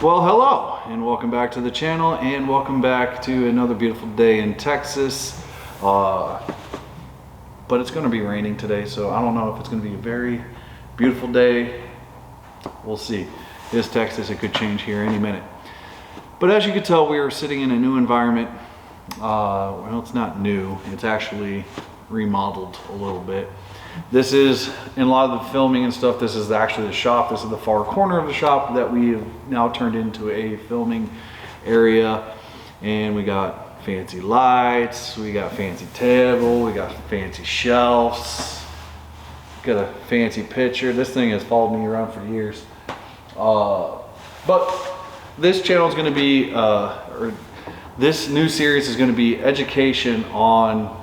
Well, hello and welcome back to the channel and welcome back to another beautiful day in Texas. But it's going to be raining today, so I don't know if it's going to be a very beautiful day. We'll see. It is Texas, it could change here any minute. But as you can tell, we are sitting in a new environment. Well, it's not new, it's actually remodeled a little bit. This is, in a lot of the filming and stuff, this is actually the shop. This is the far corner of the shop that we have now turned into a filming area. And we got fancy lights, we got fancy table, we got fancy shelves, got a fancy picture. This thing has followed me around for years. But this channel is going to be, or this new series is going to be education on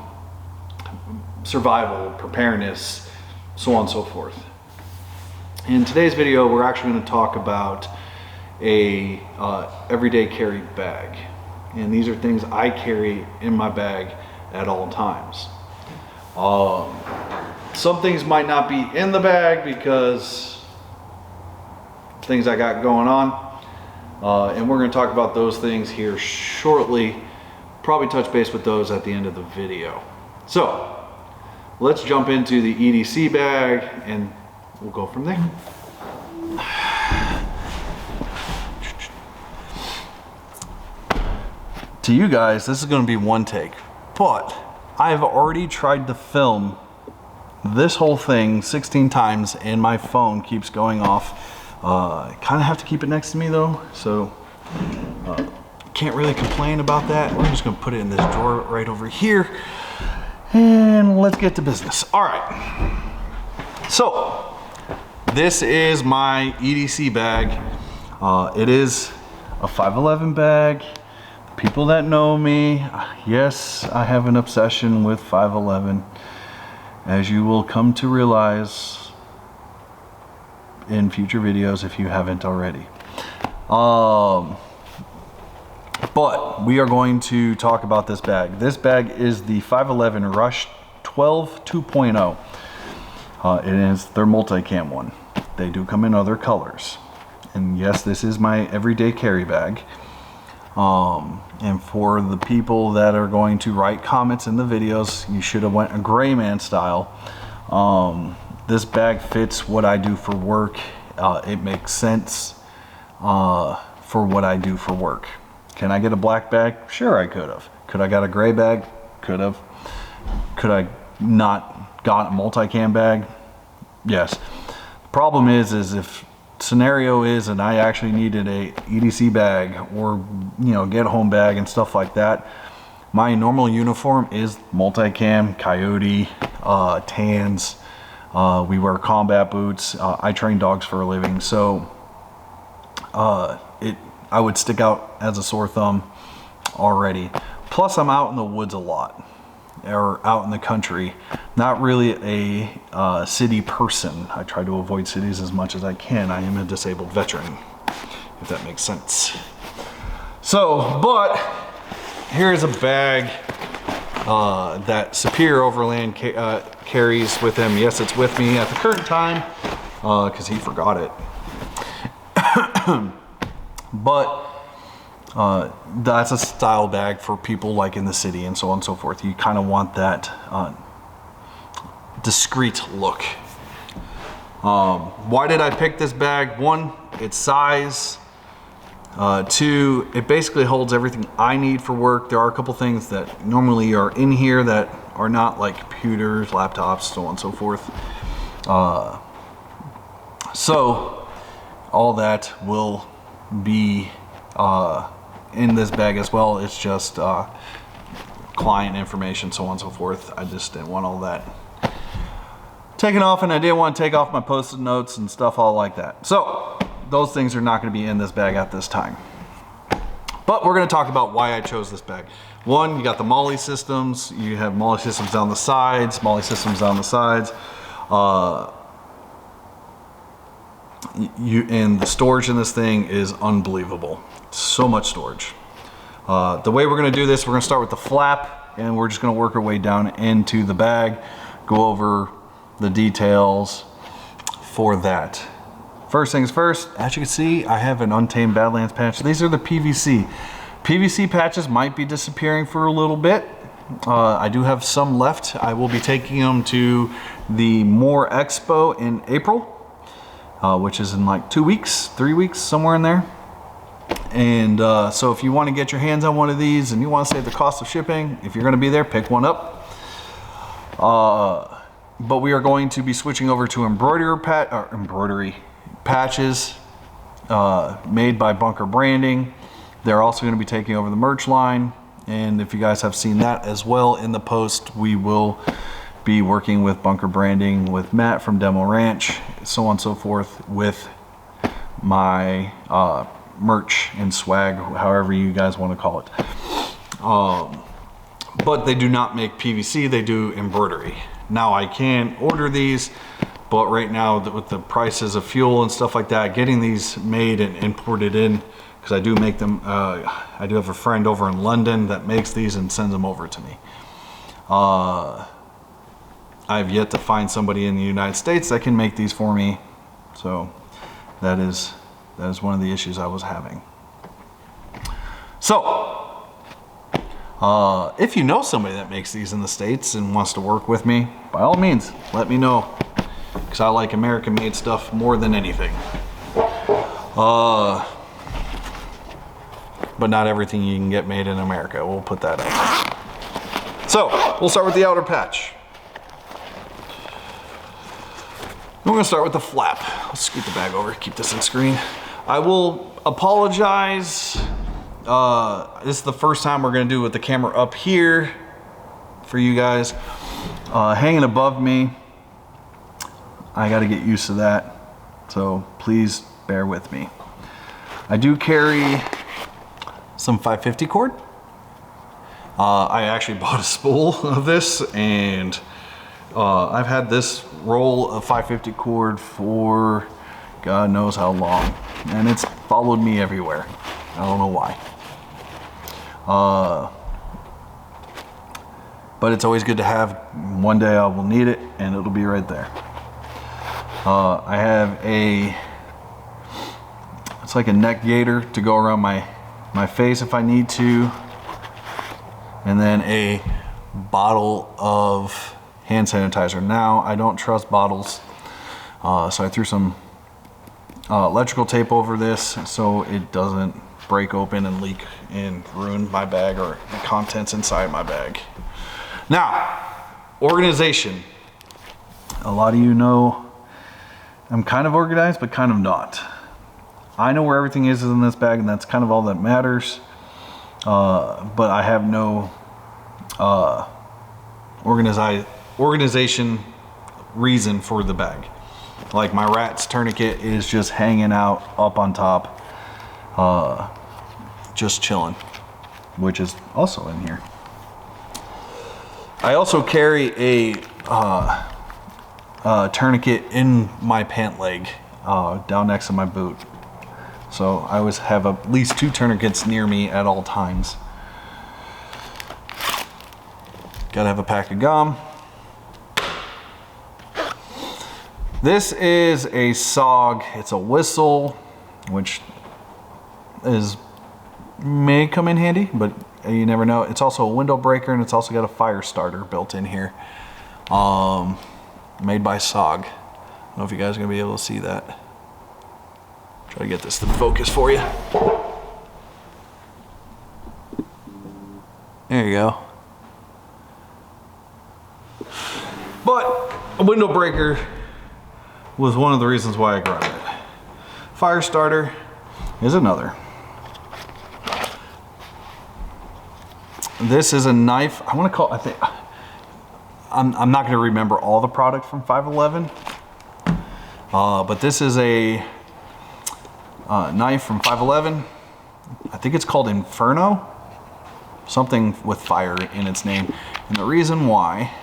survival, preparedness, so on and so forth. In today's video, we're actually going to talk about a everyday carry bag. And these are things I carry in my bag at all times. Some things might not be in the bag because things I got going on. And we're going to talk about those things here shortly. Probably touch base with those at the end of the video. So let's jump into the EDC bag and we'll go from there. To you guys, this is going to be one take, but I've already tried to film this whole thing 16 times and my phone keeps going off. I kind of have to keep it next to me though, so can't really complain about that. We're just going to put it in this drawer right over here. And let's get to business. All right. So this is my EDC bag. It is a 511 bag. The people that know me, yes, I have an obsession with 511, as you will come to realize in future videos if you haven't already. But we are going to talk about this bag. This bag is the 511 Rush 12 2.0. It is their multicam one. They do come in other colors. And yes, this is my everyday carry bag. And for the people that are going to write comments in the videos, you should have went a gray man style. This bag fits what I do for work. It makes sense for what I do for work. Can I get a black bag? Sure, I could have. Could I got a gray bag? Could have. Could I not got a multicam bag? Yes. The problem is if scenario is and I actually needed a EDC bag or get home bag and stuff like that, my normal uniform is multicam, coyote, tans. We wear combat boots. I train dogs for a living, so I would stick out as a sore thumb already. Plus I'm out in the woods a lot, or out in the country. Not really a city person. I try to avoid cities as much as I can. I am a disabled veteran, if that makes sense. So, but here's a bag that Superior Overland carries with him. Yes, it's with me at the current time because he forgot it. But that's a style bag for people like in the city and so on and so forth. You kind of want that discreet look. Why did I pick this bag? One, its size. Two, it basically holds everything I need for work. There are a couple things that normally are in here that are not, like computers, laptops, so on and so forth. So all that will be in this bag as well. It's just client information, so on and so forth. I just didn't want all that taken off, and I didn't want to take off my post-it notes and stuff all like that. So those things are not going to be in this bag at this time. But we're going to talk about why I chose this bag. One, you got the MOLLE systems. You have MOLLE systems down the sides, MOLLE systems down the sides. And the storage in this thing is unbelievable. So much storage. The way we're going to do this, we're going to start with the flap, and we're just going to work our way down into the bag, go over the details for that. first things first, as you can see, I have an Untamed Badlands patch. These are the PVC. PVC patches might be disappearing for a little bit. I do have some left. I will be taking them to the More Expo in April, which is in like 2 weeks, 3 weeks, somewhere in there. And so if you want to get your hands on one of these and you want to save the cost of shipping, if you're going to be there, pick one up. But we are going to be switching over to embroidery patches made by Bunker Branding. They're also going to be taking over the merch line. And if you guys have seen that as well in the post, we will be working with Bunker Branding, with Matt from Demo Ranch, so on and so forth, with my merch and swag, however you guys want to call it. But they do not make PVC, they do embroidery. Now I can order these, but right now with the prices of fuel and stuff like that, getting these made and imported in, because I do make them, I do have a friend over in London that makes these and sends them over to me. I've yet to find somebody in the United States that can make these for me, so that is one of the issues I was having. So, if you know somebody that makes these in the States and wants to work with me, by all means, let me know, because I like American-made stuff more than anything. But not everything you can get made in America. We'll put that out. So, we'll start with the outer patch. We're gonna start with the flap. Let's scoot the bag over, keep this in screen. I will apologize. This is the first time we're gonna do it with the camera up here for you guys. Hanging above me, I gotta get used to that. So please bear with me. I do carry some 550 cord. I actually bought a spool of this, and I've had this roll of 550 cord for God knows how long, and it's followed me everywhere. I don't know why. But it's always good to have. One day I will need it, and it'll be right there. I have it's like a neck gaiter to go around my face if I need to, and then a bottle of hand sanitizer. Now, I don't trust bottles, so I threw some electrical tape over this so it doesn't break open and leak and ruin my bag or the contents inside my bag. Now, organization. A lot of you know I'm kind of organized, but kind of not. I know where everything is in this bag, and that's kind of all that matters. But I have no organization reason for the bag. Like my rat's tourniquet is just hanging out up on top, just chilling, which is also in here. I also carry a tourniquet in my pant leg, down next to my boot. So I always have at least 2 tourniquets near me at all times. Gotta have a pack of gum. This is a SOG. It's a whistle, which may come in handy, but you never know. It's also a window breaker, and it's also got a fire starter built in here. Made by SOG. I don't know if you guys are gonna be able to see that. Try to get this to focus for you. There you go. But a window breaker was one of the reasons why I grabbed it. Fire starter is another. This is a knife. I want to call. I'm not going to remember all the product from 511, but this is a knife from 511. I think it's called Inferno, something with fire in its name. And the reason why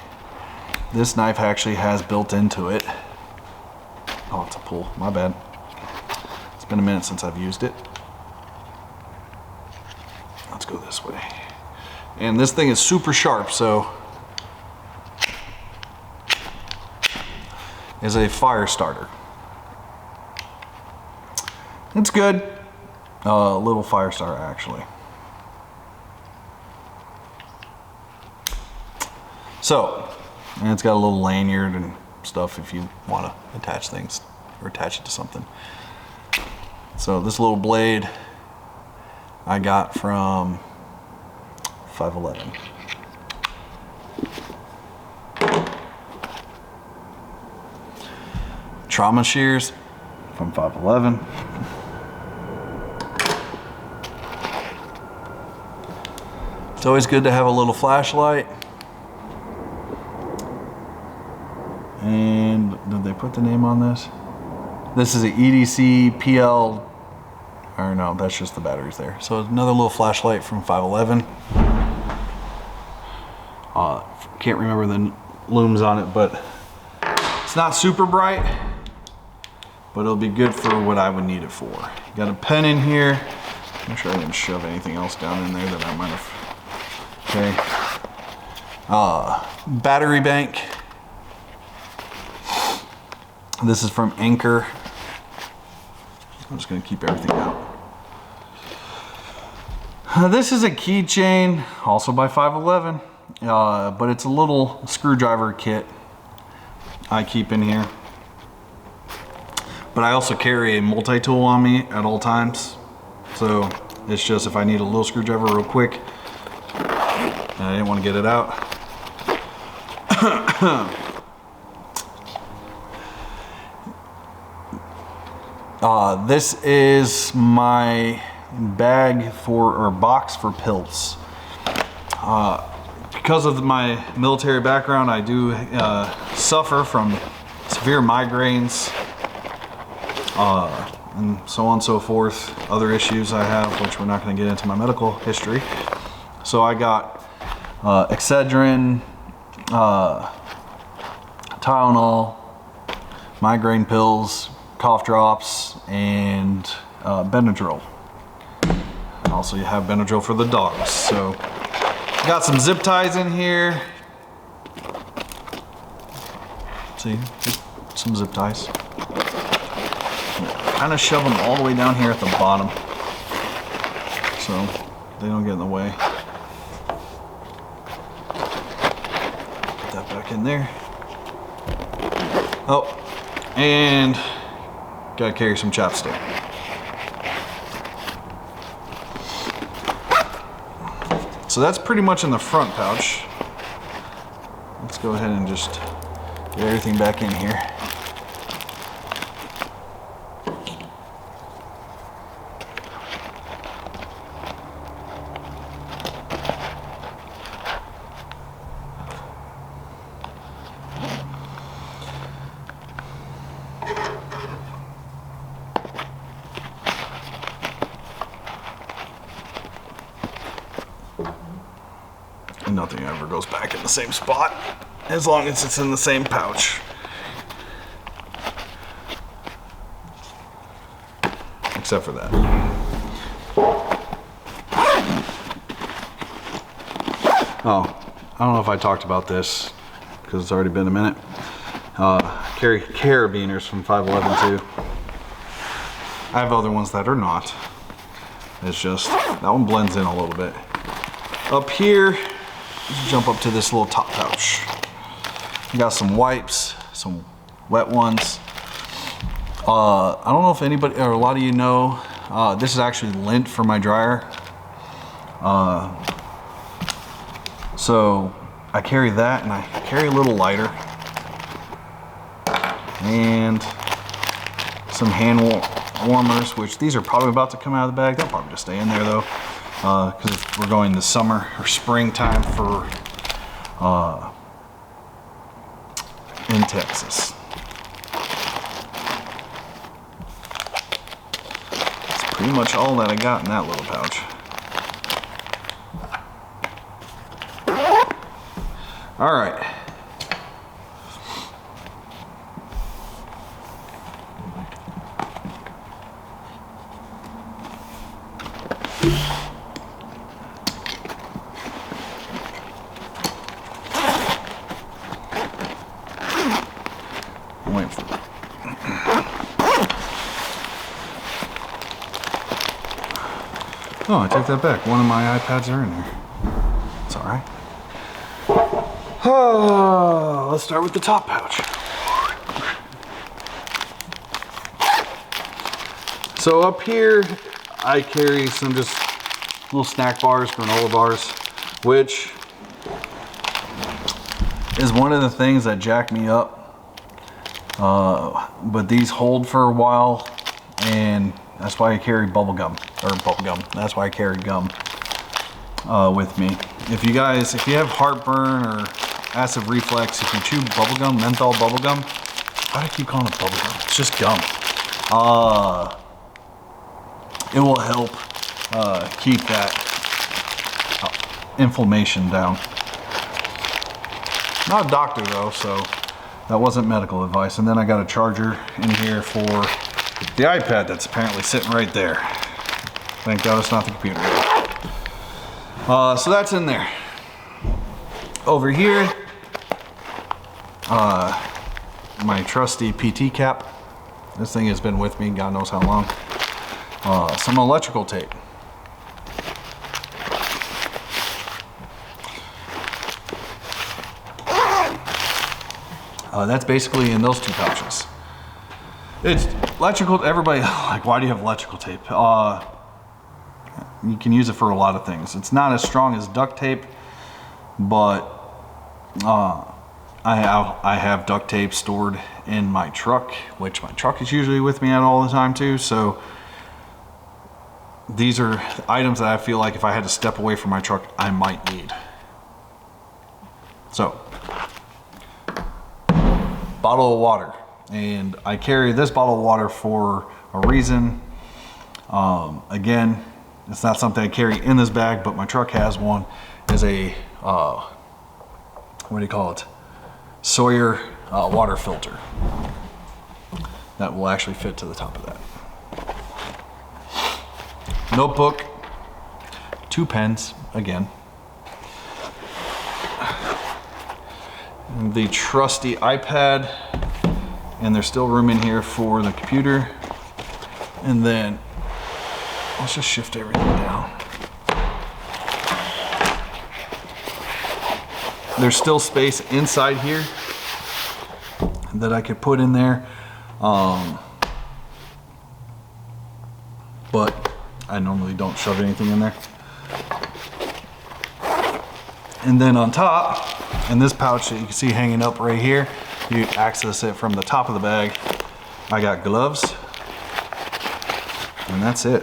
this knife actually has built into it. Oh, it's a pull. My bad. It's been a minute since I've used it. Let's go this way. And this thing is super sharp, so is a fire starter. It's good. A little fire starter actually. So, and it's got a little lanyard and stuff if you want to attach things or attach it to something. So this little blade I got from 511. Trauma shears from 511. It's always good to have a little flashlight. And did they put the name on this? This is an EDC PL, or no, that's just the batteries there. So another little flashlight from 511. Can't remember the looms on it, but it's not super bright, but it'll be good for what I would need it for. Got a pen in here. I'm sure I didn't shove anything else down in there that I might have. Okay. Battery bank. This is from Anchor. I'm just gonna keep everything out. This is a keychain, also by 511, but it's a little screwdriver kit I keep in here. But I also carry a multi-tool on me at all times. So it's just if I need a little screwdriver real quick, and I didn't want to get it out. This is my bag for, or box for pills. Because of my military background, I do suffer from severe migraines, and so on and so forth. Other issues I have, which we're not going to get into my medical history. So I got Excedrin, Tylenol, migraine pills, cough drops, and Benadryl. Also, you have Benadryl for the dogs. So, got some zip ties in here. See, some zip ties. Kind of shove them all the way down here at the bottom, so they don't get in the way. Put that back in there. Oh, and gotta carry some chapstick. So that's pretty much in the front pouch. Let's go ahead and just get everything back in here. Nothing ever goes back in the same spot as long as it's in the same pouch. Except for that. Oh, I don't know if I talked about this because it's already been a minute. Carry carabiners from 511 too. I have other ones that are not. It's just, that one blends in a little bit. Up here, let's jump up to this little top pouch. You got some wipes, some wet ones. I don't know if anybody, or a lot of you know, this is actually lint for my dryer. So I carry that, and I carry a little lighter. And some hand warmers, which these are probably about to come out of the bag. They'll probably just stay in there though. Because we're going to summer or springtime for in Texas. That's pretty much all that I got in that little pouch. All right. Oh, I take that back. One of my iPads are in there. It's all right. Oh, let's start with the top pouch. So up here, I carry some just little snack bars, granola bars, which is one of the things that jack me up. But these hold for a while, and that's why I carry that's why I carry gum with me. If you have heartburn or acid reflux, if you chew bubblegum, menthol bubblegum, why do I keep calling it bubblegum? It's just gum. It will help keep that inflammation down. Not a doctor though, so that wasn't medical advice. And then I got a charger in here for the iPad that's apparently sitting right there. Thank God it's not the computer. So that's in there. Over here, my trusty PT cap. This thing has been with me God knows how long. Some electrical tape. That's basically in those two pouches. It's electrical. Everybody like, why do you have electrical tape? You can use it for a lot of things. It's not as strong as duct tape, but I have duct tape stored in my truck, which my truck is usually with me at all the time too. So these are items that I feel like if I had to step away from my truck, I might need. So, bottle of water. And I carry this bottle of water for a reason. Again, it's not something I carry in this bag, but my truck has one. Is a, what do you call it? Sawyer water filter. That will actually fit to the top of that. Notebook, 2 pens, again. The trusty iPad, and there's still room in here for the computer. And then, let's just shift everything down. There's still space inside here that I could put in there. But I normally don't shove anything in there. And then on top, in this pouch that you can see hanging up right here, you access it from the top of the bag. I got gloves, and that's it.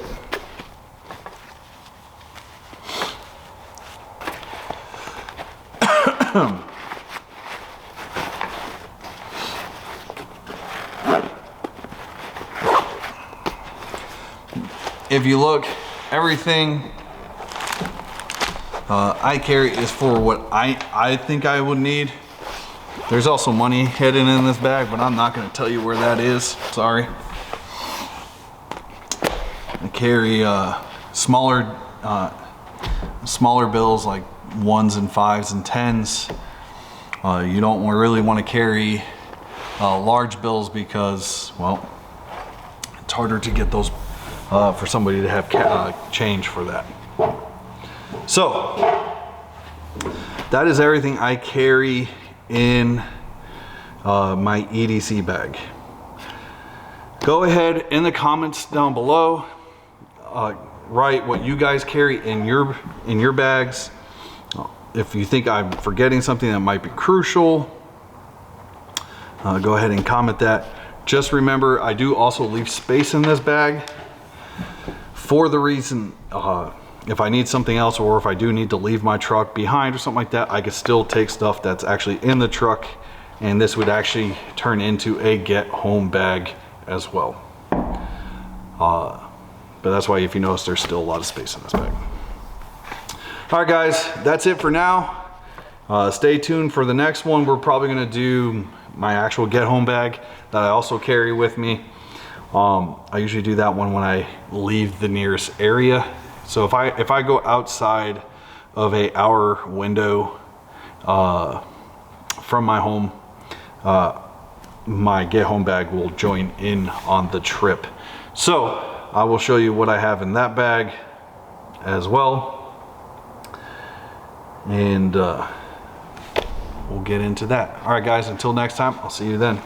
If you look, everything I carry is for what I think I would need. There's also money hidden in this bag, but I'm not going to tell you where that is. Sorry. I carry smaller bills like 1s and 5s and 10s. You don't really want to carry large bills because, well, it's harder to get those for somebody to have change for that. So that is everything I carry in my EDC bag. Go ahead in the comments down below, write what you guys carry in your bags. If you think I'm forgetting something that might be crucial, go ahead and comment that. Just remember, I do also leave space in this bag for the reason if I need something else, or if I do need to leave my truck behind or something like that, I could still take stuff that's actually in the truck, and this would actually turn into a get home bag as well. But that's why, if you notice, there's still a lot of space in this bag. All right, guys, that's it for now. Stay tuned for the next one. We're probably gonna do my actual get home bag that I also carry with me. I usually do that one when I leave the nearest area. So if I go outside of an hour window from my home, my get home bag will join in on the trip. So I will show you what I have in that bag as well. And we'll get into that. All right, guys, until next time, I'll see you then.